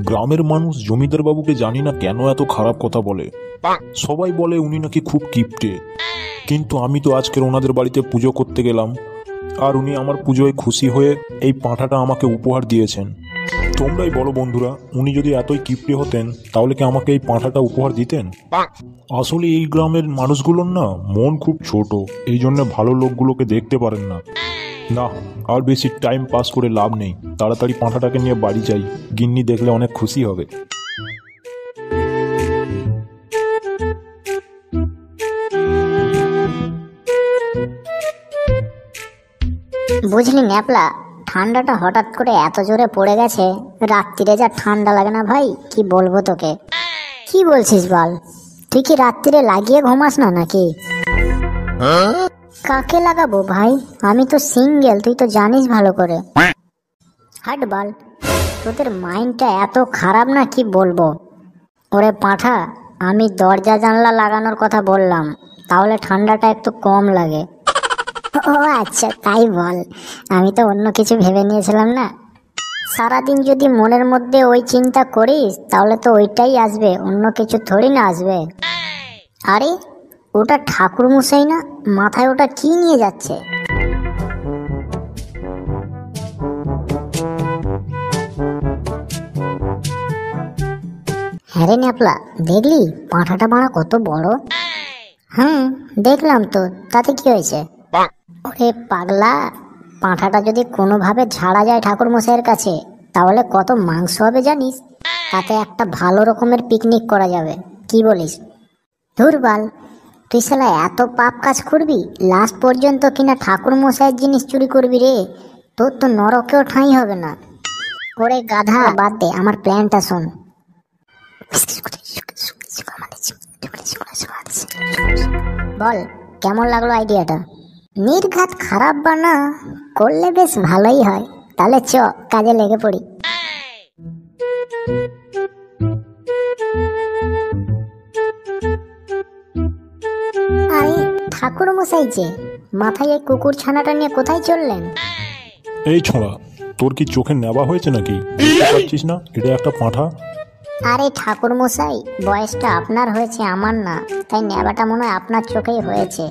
গ্রামের মানুষ জমিদার বাবুকে জানি না কেন এত খারাপ কথা বলে। সবাই বলে উনি নাকি খুব কিপটে, কিন্তু আমি তো আজকের ওনাদের বাড়িতে পুজো করতে গেলাম, আর উনি আমার পুজোয় খুশি হয়ে এই পাঁঠাটা আমাকে উপহার দিয়েছেন। তোমরাই বলো বন্ধুরা, উনি যদি এতই কিপটে হতেন তাহলে কি আমাকে এই পাঁঠাটা উপহার দিতেন? আসলে এই গ্রামের মানুষগুলোর না মন খুব ছোট, এই জন্য ভালো লোকগুলোকে দেখতে পারেন না। না, আর বেশি টাইম পাস করে লাভ নেই, তাড়াতাড়ি পাঁঠাটাকে নিয়ে বাড়ি যাই, গিন্নি দেখলে অনেক খুশি হবে। বুঝলি ন্যাপলা, ঠান্ডাটা হঠাৎ করে এত জোরে পড়ে গেছে, রাত্রিরে যা ঠান্ডা লাগে না ভাই, কি বলবো তোকে। কি বলছিস বল, তুই কি রাত্রিরে লাগিয়ে ঘুমাস না নাকি? কাকে লাগাবো ভাই, আমি তো সিঙ্গেল, তুই তো জানিস ভালো করে। হাট বল, তোদের মাইন্ডটা এত খারাপ না কি বলবো। ওরে পাঁঠা, আমি দরজা জানলা লাগানোর কথা বললাম, তাহলে ঠান্ডাটা একটু কম লাগে। ও আচ্ছা, তাই বল, আমি তো অন্য কিছু ভেবে নিয়েছিলাম না। সারাদিন যদি মনের মধ্যে ওই চিন্তা করিস তাহলে তো ওইটাই আসবে, অন্য কিছু থোড়ি না আসবে। আরে ওটা ঠাকুর মশাই না, মাথায় ওটা কি নিয়ে যাচ্ছে? হ্যাঁ রে ন্যাপলা, দেখলি পাঁঠাটা বাড়া কত বড়? হ্যাঁ দেখলাম তো, তাতে কি হয়েছে? ওরে পাগলা, পাঁঠাটা যদি কোনোভাবে ঝাড়া যায় ঠাকুর মশাইয়ের কাছে তাহলে কত মাংস হবে জানিস? তাতে একটা ভালো রকমের পিকনিক করা যাবে, কি বলিস? ধুর বাল, তুই শালা এত পাপ কাজ করবি, লাস্ট পর্যন্ত কিনা ঠাকুর মশাইয়ের জিনিস চুরি করবি রে, তোর তো নরকেও ঠাঁই হবে না। ওরে গাধা, বাদ দে, আমার প্ল্যানটা শোন। বল, কেমন লাগলো আইডিয়াটা? নির্ঘাত খারাপ বানা, করলে বেশ ভালোই হয়। তাহলে চ, কাজে লেগে পড়ি। আরে ঠাকুর মশাই যে, মাথায় এই কুকুর ছানাটা নিয়ে কোথায় চললেন? এই ছোঁড়া, তোর কি চোখে নেওয়া হয়েছে নাকি? বুঝতে পারছিস না এটা একটা পাঁঠা? আরে ঠাকুর মশাই, বয়সটা আপনার হয়েছে, আমার না, তাই নেবাটা মনে হয় আপনার চোখেই হয়েছে।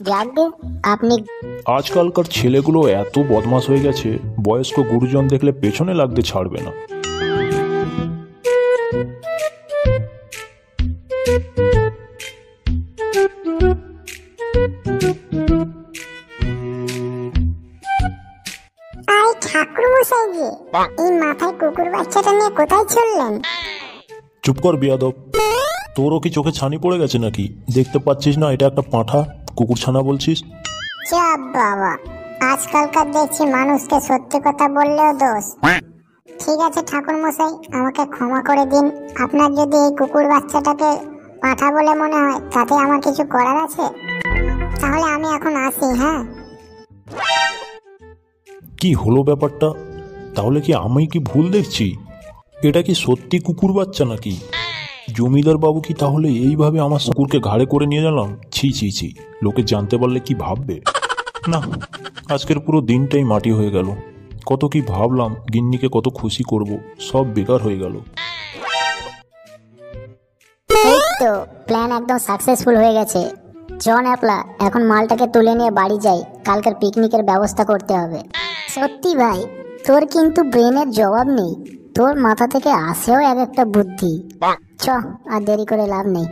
যাকগে, আপনি। আজকালকার ছেলেগুলো এত বদমাশ হয়ে গেছে, বয়স্ক গুরুজন দেখলে পেছনে লাগতে ছাড়বে না। আরে ঠাকুর মশাই যে, এই মাথায় কুকুর বাচ্চাটা নিয়ে কোথায় চললেন? চুপ কর বিয়াদব, তোরও কি চোখে ছানি পড়ে গেছে নাকি? দেখতে পাচ্ছিস না এটা একটা পাঁঠা, কুকুর ছানা বলছিস? চাপ বাবা, আজকালকার দেখছি মানুষকে সত্যি কথা বললেও দোষ। ঠিক আছে ঠাকুর মশাই, আমাকে ক্ষমা করে দিন। আপনার যদি এই কুকুর বাচ্চাটাকে পাঁঠা বলে মনে হয় তাতে আমার কিছু করার আছে, তাহলে আমি এখন আসি। হ্যাঁ, কি হলো ব্যাপারটা? তাহলে কি আমি কি ভুল দেখছি? এটা কি সত্যি কুকুর বাচ্চা নাকি? জমিদার বাবু কি তাহলে এইভাবে আমার কুকুরকে ঘাড়ে করে নিয়ে গেলাম? ছি ছি ছি, লোকে জানতে পারলে কি ভাববে? না, আজকের পুরো দিনটাই মাটি হয়ে গেল। কত কি ভাবলাম, গিন্নিকে কত খুশি করব, সব বেকার হয়ে গেল। এই তো প্ল্যান একদম সাকসেসফুল হয়ে গেছে। জন অ্যাপলা, এখন মালটাকে তুলে নিয়ে বাড়ি যাই, কালকের পিকনিকের ব্যবস্থা করতে হবে। সত্যি ভাই, তোর কিন্তু ব্রেনের জবাব নেই, তোর মাথা থেকে আসেও এক একটা বুদ্ধি। চ, আর দেরি করে লাভ নেই।